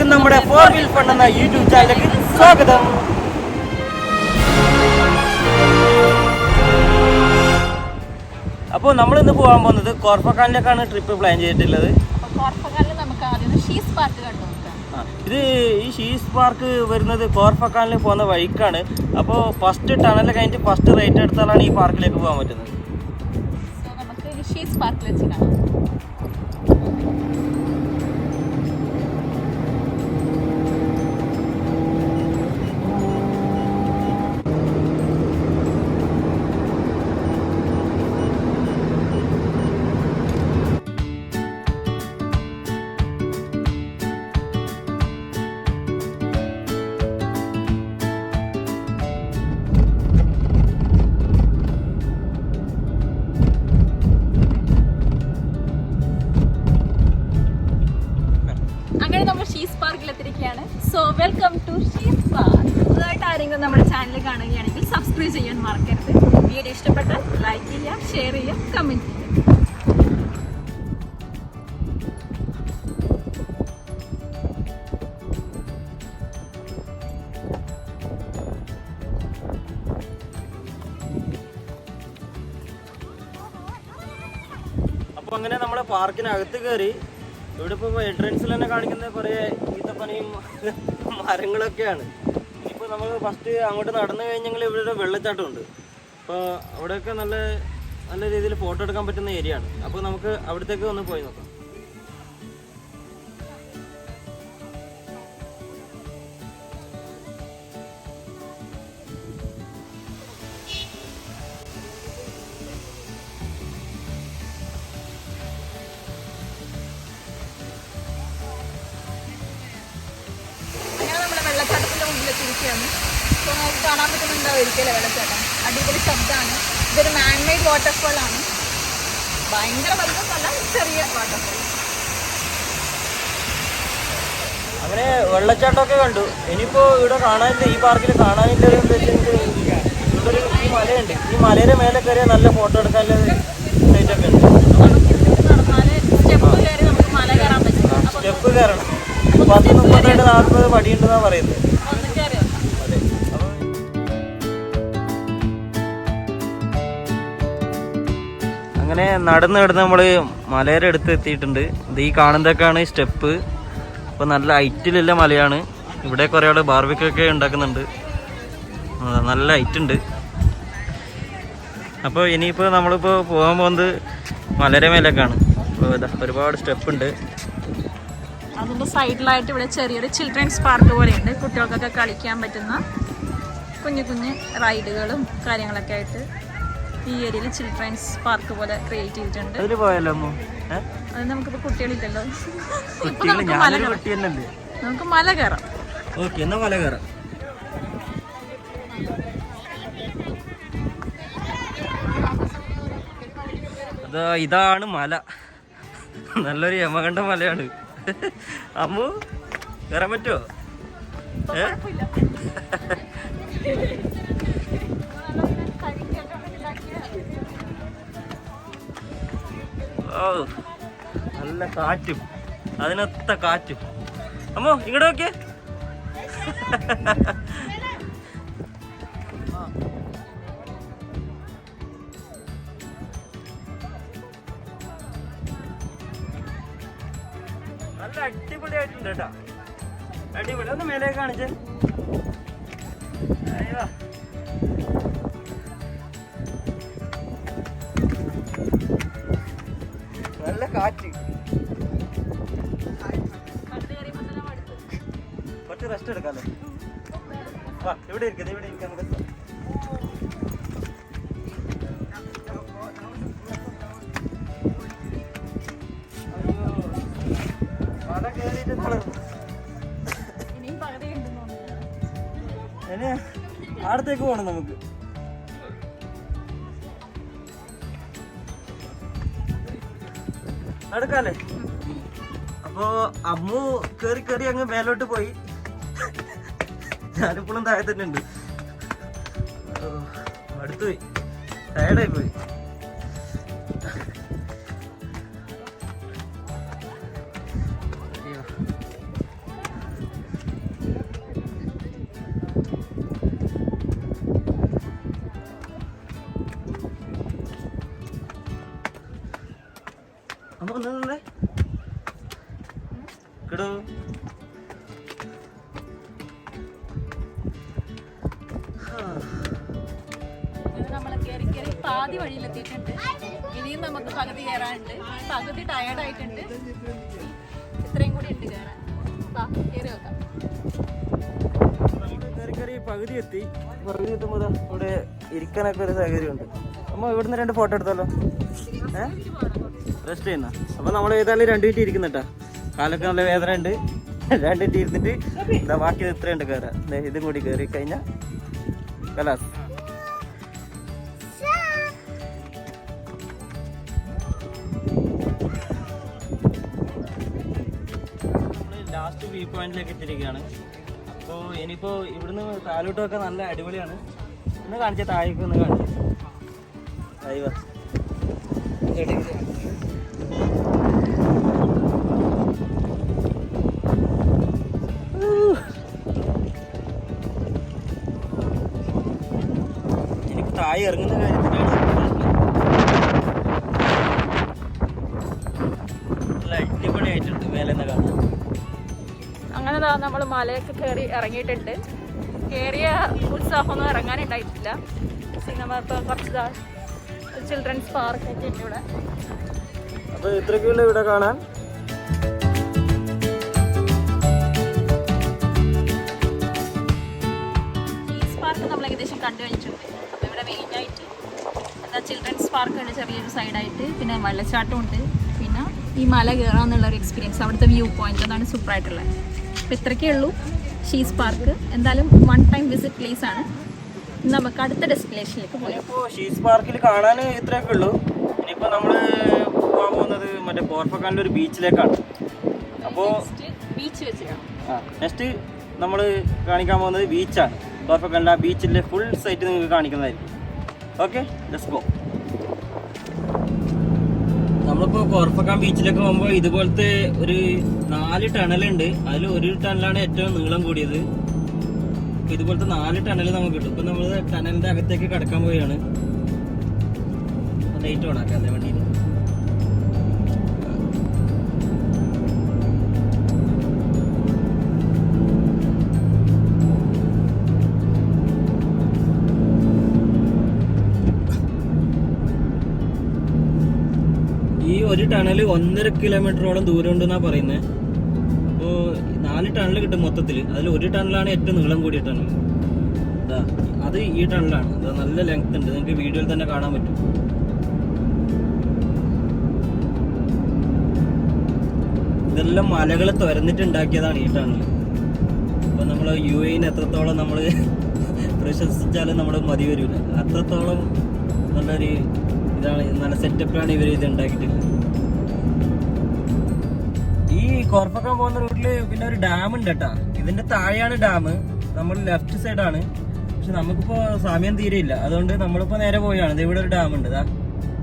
എല്ലാവർക്കും നമ്മുടെ 4 wheel fun എന്ന യൂട്യൂബ് ചാനലിലേക്ക് സ്വാഗതം. അപ്പോൾ നമ്മൾ ഇന്ന് പോകാൻ പോകുന്നത് ഖോർഫക്കാനിലേക്കാണ് ട്രിപ്പ് പ്ലാൻ ചെയ്തിട്ടുള്ളത്. ഇത് ഈ ഷീസ് പാർക്ക് വരുന്നത് ഖോർഫക്കാനിൽ പോകുന്ന വഴിക്കാണ്. അപ്പോൾ ഫസ്റ്റ് ടണൽ കഴിഞ്ഞിട്ട് ഫസ്റ്റ് റൈറ്റ് എടുത്താലാണ് ഈ പാർക്കിലേക്ക് പോകാൻ പറ്റുന്നത്. So welcome to Shees park. പുതുതായിട്ട് ആരെങ്കിലും നമ്മുടെ ചാനൽ കാണുകയാണെങ്കിൽ സബ്സ്ക്രൈബ് ചെയ്യാൻ മറക്കരുത്. വീഡിയോ ഇഷ്ടപ്പെട്ടാൽ ലൈക്ക് ചെയ്യുക, ഷെയർ ചെയ്യുക, കമൻറ്റ് ചെയ്യുക. അപ്പോൾ അങ്ങനെ നമ്മളെ പാർക്കിനകത്ത് കയറി. ഇവിടെ ഇപ്പോൾ എൻട്രൻസിൽ തന്നെ കാണിക്കുന്ന കുറേ ഈത്തപ്പനയും മരങ്ങളൊക്കെയാണ്. ഇപ്പോൾ നമ്മൾ ഫസ്റ്റ് അങ്ങോട്ട് നടന്നു കഴിഞ്ഞെങ്കിൽ ഇവിടെ ഒരു വെള്ളച്ചാട്ടമുണ്ട്. അപ്പോൾ അവിടെയൊക്കെ നല്ല നല്ല രീതിയിൽ ഫോട്ടോ എടുക്കാൻ പറ്റുന്ന ഏരിയ ആണ്. അപ്പോൾ നമുക്ക് അവിടത്തേക്ക് ഒന്ന് പോയി നോക്കാം. കാണാൻ പറ്റുന്നുണ്ടാവുമായിരിക്കുമല്ലേ വെള്ളച്ചാട്ടം. അടിപൊളി ശബ്ദമാണ്. ഇതൊരു മാൻമെയ്ഡ് വാട്ടർഫോൾ ആണ്. ഭയങ്കര വലുതല്ല, ചെറിയ വാട്ടർഫോൾ. അങ്ങനെ വെള്ളച്ചാട്ടമൊക്കെ കണ്ടു. ഇനിയിപ്പോൾ ഇവിടെ കാണാനില്ല, ഈ പാർക്കിൽ കാണാനില്ല ഇവിടെ ഈ മലയുണ്ട്. ഈ മലയുടെ മേലെ കയറിയ നല്ല ഫോട്ടോ എടുക്കാനുള്ള സൈറ്റൊക്കെ ഉണ്ട്. സ്റ്റെപ്പ് കയറണം. 10-30-40 പടിയുണ്ടെന്നാണ് പറയുന്നത്. അങ്ങനെ നടന്ന് നമ്മൾ മലയുടെ അടുത്ത് എത്തിയിട്ടുണ്ട്. ഇത് ഈ കാണുന്നതൊക്കെയാണ് സ്റ്റെപ്പ്. അപ്പോൾ നല്ല ഹൈറ്റിലുള്ള മലയാണ്. ഇവിടെ കുറേ ആൾ ബാർബിക്യൊക്കെ ഉണ്ടാക്കുന്നുണ്ട്. നല്ല ഹൈറ്റ് ഉണ്ട്. അപ്പോൾ ഇനിയിപ്പോൾ നമ്മളിപ്പോൾ പോകാൻ പോകുന്നത് മലയുടെ മേലേക്കാണ്. അപ്പോൾ ഇതാ ഒരുപാട് സ്റ്റെപ്പ് ഉണ്ട്. അതിൻ്റെ സൈഡിലായിട്ട് ഇവിടെ ചെറിയൊരു ചിൽഡ്രൻസ് പാർക്ക് പോലെയുണ്ട്. കുട്ടികൾക്കൊക്കെ കളിക്കാൻ പറ്റുന്ന കുഞ്ഞു കുഞ്ഞു റൈഡുകളും കാര്യങ്ങളൊക്കെ ആയിട്ട് ഈ ഏരിയയിൽ ചിൽഡ്രൻസ് പാർക്ക് പോലെ ക്രിയേറ്റ് ചെയ്തിട്ടുണ്ട്. അതിൽ പോയാലോ? അത് നമുക്കിപ്പോൾ കുട്ടികളില്ലല്ലോ. നമുക്ക് മല കയറാം. ഓക്കെ, എന്നാ മല കയറാം. ഇതാണ് മല. നല്ലൊരു യമകണ്ഠ മലയാണ്. അമ്മു കയറാൻ പറ്റുമോ? ഓ, നല്ല കാറ്റും അതിനൊത്ത കാറ്റും. അമ്മോ ഇങ്ങോട്ട് നോക്കിയേ. നല്ല അടിപൊളിയായിട്ടുണ്ട് കേട്ടോ. അടിപൊളി. ഒന്ന് മേലെ കാണിച്ചേ. അയ്യോ, നല്ല കാറ്റ്. കുറച്ച് റെസ്റ്റ് എടുക്കാല്ലേ? വാ, ഇവിടെ ഇരിക്കാം, ഇവിടെ ഇരിക്കാം. നമുക്ക് മല കയറിയിട്ട് ഇനി അടുത്തേക്ക് പോകണം നമുക്ക്. നടക്കാല്ലേ? അപ്പോ അമ്മു കേറി കേറി അങ്ങ് മേലോട്ട് പോയി. ഞാനിപ്പോഴും താഴെ തന്നെ ഉണ്ട്. അടുത്തുപോയി, ടയർഡായി പോയി. വന്നേ കിടോ. നമ്മള് കേറി പാതി വഴിയിലെത്തിയിട്ടുണ്ട്. ഇനിയും നമുക്ക് പകുതി കയറാനുണ്ട്. പകുതി ടയേർഡായിട്ടുണ്ട്. ഇത്രയും കൂടി ഉണ്ട് കയറാൻ. കയറി വെക്കാം. കയറി പകുതി എത്തുമ്പോൾ ഇവിടെ ഇരിക്കാനൊക്കെ ഒരു സൗകര്യമുണ്ട്. അമ്മ ഇവിടുന്ന് 2 ഫോട്ടോ എടുത്താലോ? റെസ്റ്റ് ചെയ്യുന്ന. അപ്പൊ നമ്മൾ ഏതായാലും 2 മിനിറ്റ് ഇരിക്കുന്നുട്ടാ. കാലൊക്കെ നല്ല വേദന ഉണ്ട്. 2 മിനിറ്റ് ഇരുന്നിട്ട് എന്താ ബാക്കി ഇത്രയുണ്ട് കയറാൻ. ഇതും കൂടി കയറി കഴിഞ്ഞാൽ കലാസ്. ലാസ്റ്റ് വ്യൂ പോയിന്റിലേക്ക് എത്തിയിരിക്കുകയാണ്. അപ്പോൾ ഇനിയിപ്പോൾ ഇവിടുന്ന് താഴോട്ടൊക്കെ നല്ല അടിപൊളിയാണ്. ഒന്ന് കാണിച്ച താഴേക്ക് ഒന്ന് കാണിച്ചു. അയ്യോ എനിക്ക് താഴെ ഇറങ്ങുന്ന കാര്യത്തിലാണ് നല്ല അടിപൊളിയായിട്ടുണ്ട് മേലെ നിന്ന് കാണാൻ. അങ്ങനെ നമ്മൾ മലയൊക്കെ കയറി ഇറങ്ങിയിട്ടുണ്ട്. കയറിയ ഉത്സാഹമൊന്നും ഇറങ്ങാനുണ്ടായിട്ടില്ല. നമ്മളിപ്പോൾ കുറച്ച് ചിൽഡ്രൻസ് പാർക്കൊക്കെ ഉണ്ട് ഇവിടെ. അപ്പോൾ ഇത്രയ്ക്കുള്ള ഇവിടെ കാണാൻ. ചീസ് പാർക്ക് നമ്മൾ ഏകദേശം കണ്ടു കഴിഞ്ഞിട്ടുണ്ട്. അപ്പോൾ ഇവിടെ മെയിനായിട്ട് എന്താ ചിൽഡ്രൻസ് പാർക്കുണ്ട് ചെറിയൊരു സൈഡായിട്ട്. പിന്നെ വെള്ളച്ചാട്ടം ഉണ്ട്. പിന്നെ ഈ മല കയറാമെന്നുള്ളൊരു എക്സ്പീരിയൻസ്, അവിടുത്തെ വ്യൂ പോയിന്റ് അതാണ് സൂപ്പറായിട്ടുള്ളത്. അപ്പോൾ ഇത്രയ്ക്കേ ഉള്ളൂ ഷീസ് പാർക്ക്. എന്തായാലും 1 ടൈം വിസിറ്റ് പ്ലേസ് ആണ്. നമുക്ക് അടുത്ത ഡെസ്റ്റിനേഷനിലേക്ക് പോയി. ഇപ്പോൾ ഷീസ് പാർക്കിൽ കാണാൻ ഇത്രയൊക്കെ ഉള്ളൂ. ഇനിയിപ്പോൾ നമ്മൾ പോകാൻ പോകുന്നത് മറ്റേ ഖോർഫക്കാനിലെ ഒരു ബീച്ചിലേക്കാണ്. അപ്പോൾ ബീച്ച് വെച്ചിട്ടാണ് നെക്സ്റ്റ് നമ്മൾ കാണിക്കാൻ പോകുന്നത് ബീച്ചാണ്. ഖോർഫക്കാനിലെ ആ ബീച്ചിലെ ഫുൾ സൈറ്റ് നിങ്ങൾക്ക് കാണിക്കുന്നതായിരിക്കും. Okay, let's go. നമ്മളിപ്പോൾ ഖോർഫക്കാൻ ബീച്ചിലേക്ക് പോകുമ്പോൾ ഇതുപോലത്തെ ഒരു 4 ടണലുണ്ട്. അതിൽ ഒരു ടണലാണ് ഏറ്റവും നീളം കൂടിയത്. ഇതുപോലത്തെ 4 ടണൽ നമുക്ക് കിട്ടും. ഇപ്പം നമ്മൾ ടണലിൻ്റെ അകത്തേക്ക് കടക്കാൻ പോവുകയാണ്. ലൈറ്റ് ഓണാക്കാം അതേ വണ്ടിയിൽ. ഈ ഒരു ടണൽ 1.5 കിലോമീറ്ററോളം ദൂരം ഉണ്ടെന്നാണ് പറയുന്നത്. അപ്പോൾ 4 ടണൽ കിട്ടും മൊത്തത്തിൽ. അതിൽ ഒരു ടണലാണ് ഏറ്റവും നീളം കൂടിയ ടണൽ. അത് ഈ ടണലാണ്. അത് നല്ല ലെങ്ത് ഉണ്ട്. നിങ്ങൾക്ക് വീഡിയോയിൽ തന്നെ കാണാൻ പറ്റും. ഇതെല്ലാം മലകൾ തുരന്നിട്ടുണ്ടാക്കിയതാണ് ഈ ടണൽ. അപ്പോൾ നമ്മൾ UAE എത്രത്തോളം നമ്മൾ പ്രശംസിച്ചാലും നമ്മൾ മതി വരില്ല. അത്രത്തോളം നല്ലൊരു ഇതാണ്, നല്ല സെറ്റപ്പിലാണ് ഇവർ ഇത് ഉണ്ടാക്കിയിട്ടുള്ളത്. ഈ ഖോർഫക്കാൻ പോകുന്ന റൂട്ടിൽ പിന്നെ ഒരു ഡാം ഉണ്ട് കേട്ടാ. ഇതിന്റെ താഴെയാണ് ഡാം. നമ്മൾ ലെഫ്റ്റ് സൈഡാണ്. പക്ഷെ നമുക്കിപ്പോൾ സമയം തീരെയില്ല. അതുകൊണ്ട് നമ്മളിപ്പോൾ നേരെ പോയാണ്. ഇവിടെ ഒരു ഡാം ഉണ്ട്.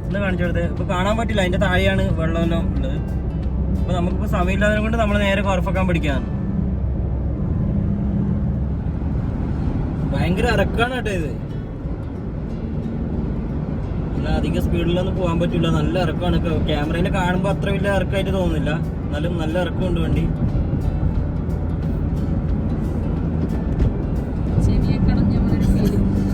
ഒന്ന് കാണിച്ചു കൊടുത്തത്. ഇപ്പോൾ കാണാൻ പറ്റില്ല, അതിന്റെ താഴെയാണ് വെള്ളമെല്ലാം ഉള്ളത്. അപ്പോൾ നമുക്കിപ്പോൾ സമയമില്ലാതെ കൊണ്ട് നമ്മൾ നേരെ ഖോർഫക്കാൻ പഠിക്കാണ്. ഭയങ്കര ഇറക്കാണ് കേട്ടോ ഇത്. അധികം സ്പീഡിലൊന്നും പോകാൻ പറ്റില്ല. നല്ല ഇറക്കമാണ്. ക്യാമറയിൽ കാണുമ്പോൾ അത്ര വലിയ ഇറക്കമായിട്ട് തോന്നുന്നില്ല. എന്നാലും നല്ല ഇറക്കമുണ്ട് വണ്ടി.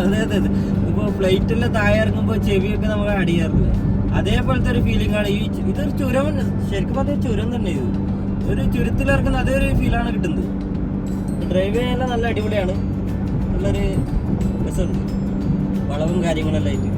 അതെ അതെ അതെ. ഇപ്പോൾ ഫ്ലൈറ്റിലെ താഴെ ഇറങ്ങുമ്പോൾ ചെവിയൊക്കെ നമുക്ക് അടിയാറില്ല. അതേപോലത്തെ ഒരു ഫീലിംഗ് ആണ്. ഇതൊരു ചുരം, ശരിക്കും പറഞ്ഞ ചുരം തന്നെ. ഇത് ഒരു ചുരത്തിലിറക്കുന്ന അതേ ഒരു ഫീലാണ് കിട്ടുന്നത്. ഡ്രൈവ് ചെയ്യാനെല്ലാം നല്ല അടിപൊളിയാണ്. നല്ലൊരു രസമുണ്ട്. വളവും കാര്യങ്ങളെല്ലാം ആയിട്ട്.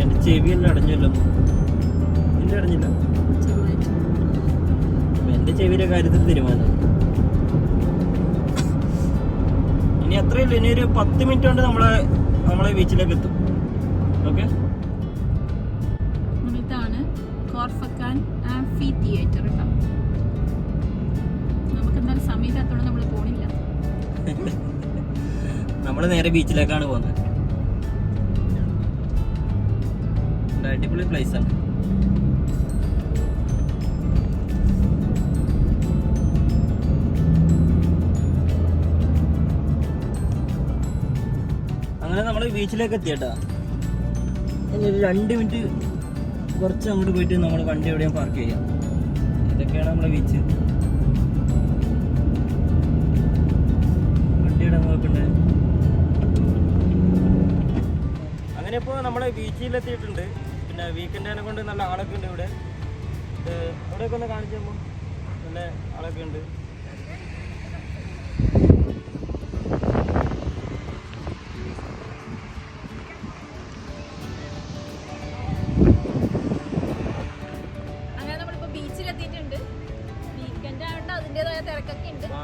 എന്റെ ചെവിയെല്ലാം അടഞ്ഞല്ലോ. എന്റെ അടഞ്ഞില്ല. എന്റെ ചെവിയുടെ കാര്യത്തിൽ തീരുമാനം. ഇനി അത്രയില്ല. ഇനി ഒരു 10 മിനിറ്റ് കൊണ്ട് നമ്മളെ ബീച്ചിലേക്ക് എത്തും. ഓക്കെ, ഇതാണ് ഖോർഫക്കാൻ ആംഫി തിയേറ്റർ. നമുക്ക് എന്തായാലും സമയത്താത്തോടെ നമ്മൾ പോണില്ല. നമ്മൾ നേരെ ബീച്ചിലേക്കാണ് പോകുന്നത്. അടിപൊളി പ്ലേസ് ആണ്. അങ്ങനെ നമ്മൾ ബീച്ചിലേക്ക് എത്തിയട്ടാ. ഇനി ഒരു 2 മിനിറ്റ് കുറച്ച് അങ്ങോട്ട് പോയിട്ട് നമ്മൾ വണ്ടി എവിടെയും പാർക്ക് ചെയ്യാം. ഇതൊക്കെയാണ് നമ്മളെ ബീച്ച്. വണ്ടിയുടെ നോക്കണ്ടേ. അങ്ങനെ ഇപ്പോൾ നമ്മളെ ബീച്ചിലെത്തിയിട്ടുണ്ട്. പിന്നെ വീക്കെൻഡിനെ കൊണ്ട് നല്ല ആളൊക്കെ ഉണ്ട് ഇവിടെ. ഇവിടെയൊക്കെ ഒന്ന് കാണിച്ചപ്പോൾ നല്ല ആളൊക്കെ ഉണ്ട്.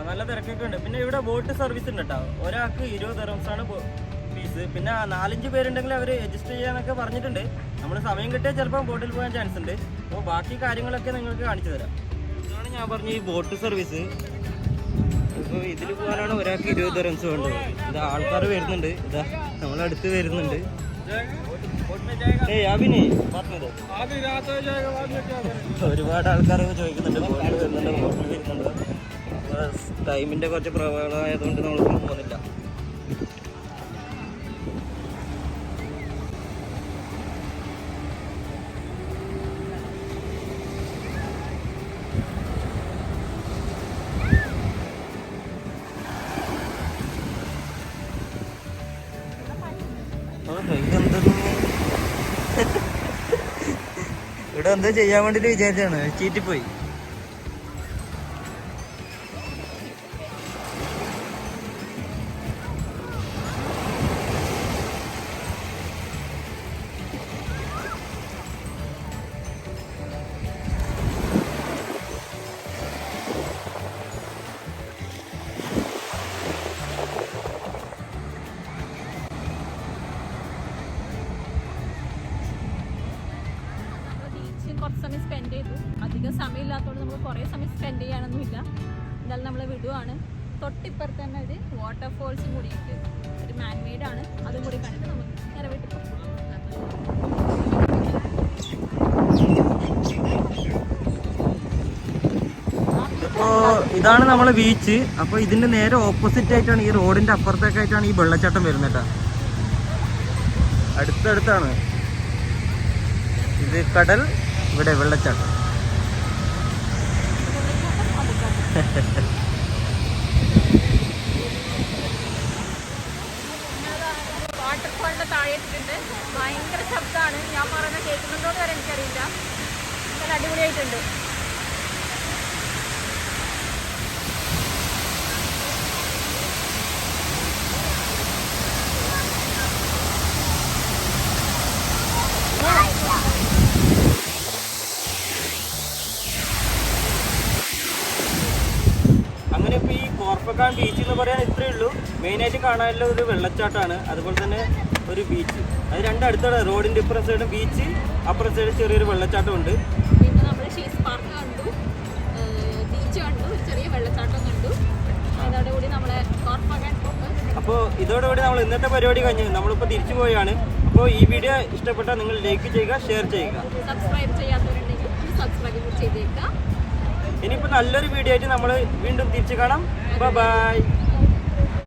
നല്ല തിരക്കൊക്കെ ഉണ്ട്. പിന്നെ ഇവിടെ ബോട്ട് സർവീസ് ഉണ്ട് കേട്ടോ. ഒരാൾക്ക് 20 ദിർഹംസാണ് ഫീസ്. പിന്നെ 4-5 പേരുണ്ടെങ്കിൽ അവർ അഡ്ജസ്റ്റ് ചെയ്യാനൊക്കെ പറഞ്ഞിട്ടുണ്ട്. നമ്മൾ സമയം കിട്ടിയാൽ ചിലപ്പോൾ ബോട്ടിൽ പോകാൻ ചാൻസ് ഉണ്ട്. അപ്പോൾ ബാക്കി കാര്യങ്ങളൊക്കെ നിങ്ങൾക്ക് കാണിച്ചു തരാം. ഇതാണ് ഞാൻ പറഞ്ഞ ഈ ബോട്ട് സർവീസ്. ഇപ്പോൾ ഇതിൽ പോകാനാണ് ഒരാൾക്ക് 20 ദിർഹംസ് വേണ്ടത്. ഇത് ആൾക്കാർ വരുന്നുണ്ട്. ഇതാ നമ്മളടുത്ത് വരുന്നുണ്ട്. ഒരുപാട് ആൾക്കാരൊക്കെ ചോദിക്കുന്നുണ്ട്. ബോട്ടിൽ വരുന്നുണ്ട്, ബോട്ടിൽ വരുന്നുണ്ട്. ടൈമിന്റെ കുറച്ച് പ്രബലമായതുകൊണ്ട് നമ്മളൊന്നും പോകുന്നില്ല. ഇവിടെ എന്താ ചെയ്യാൻ വേണ്ടിട്ട് വിചാരിച്ചാണ്, ചീറ്റിപ്പോയി. കുറച്ച് സമയം സ്പെൻഡ് ചെയ്തു. അധികം സമയമില്ലാത്തതുകൊണ്ട് നമ്മൾ കുറേ സമയം സ്പെൻഡ് ചെയ്യാനൊന്നുമില്ല. എന്തായാലും നമ്മൾ വിടുവാണ്. തൊട്ടിപ്പുറത്ത് തന്നെ ഒരു വാട്ടർഫോൾസും കൂടിയിട്ട്, ഒരു മാൻമെയ്ഡ് ആണ്. അതും കൂടി കണ്ടിട്ട് നമുക്ക് നേരെ വീട്ടിൽ പോകാം. ഇപ്പോൾ ഇതാണ് നമ്മളെ ബീച്ച്. അപ്പോൾ ഇതിൻ്റെ നേരെ ഓപ്പോസിറ്റ് ആയിട്ടാണ്, ഈ റോഡിൻ്റെ അപ്പുറത്തേക്കായിട്ടാണ് ഈ വെള്ളച്ചാട്ടം വരുന്നത് കേട്ടോ. അടുത്തടുത്താണ്. ഇത് കടൽ, ഇവിടെ വെള്ളച്ചാട്ടം. വാട്ടർഫാളിന്റെ താഴെ എത്തിയിട്ടുണ്ട്. ഭയങ്കര ശബ്ദമാണ്. ഞാൻ പറയുന്ന കേൾക്കുന്നുണ്ടോ എന്ന് വരെ എനിക്കറിയില്ല. നല്ല അടിപൊളിയായിട്ടുണ്ട്. അങ്ങനെ ഇപ്പോൾ ഈ ഖോർഫക്കാൻ ബീച്ച് എന്ന് പറയാൻ ഇത്രയേ ഉള്ളൂ. മെയിനായിട്ട് കാണാനുള്ള ഒരു വെള്ളച്ചാട്ടമാണ്, അതുപോലെ തന്നെ ഒരു ബീച്ച്. അത് രണ്ടും അടുത്താണ്. റോഡിൻ്റെ ഇപ്പുറം സൈഡും ബീച്ച്, അപ്പുറം സൈഡ് ചെറിയൊരു വെള്ളച്ചാട്ടം ഉണ്ട്. പിന്നെ നമ്മൾ ഷീസ് പാർക്ക് കണ്ടു, ബീച്ച് കണ്ടു, ഒരു ചെറിയ വെള്ളച്ചാട്ടം കണ്ടു. ഇതോടുകൂടി നമ്മളെ ഖോർഫക്കാൻ. അപ്പോൾ ഇതോടുകൂടി നമ്മൾ ഇന്നത്തെ പരിപാടി കഴിഞ്ഞു. നമ്മളിപ്പോൾ തിരിച്ചു പോവുകയാണ്. അപ്പോൾ ഈ വീഡിയോ ഇഷ്ടപ്പെട്ടാൽ നിങ്ങൾ ലൈക്ക് ചെയ്യുക, ഷെയർ ചെയ്യുക. സബ്സ്ക്രൈബ് ചെയ്യാത്തവരുണ്ടെങ്കിൽ സബ്സ്ക്രൈബ് ചെയ്തേക്കുക. ഇനിയിപ്പോൾ നല്ലൊരു വീഡിയോ ആയിട്ട് നമ്മൾ വീണ്ടും തിരിച്ചു കാണാം. ബൈ.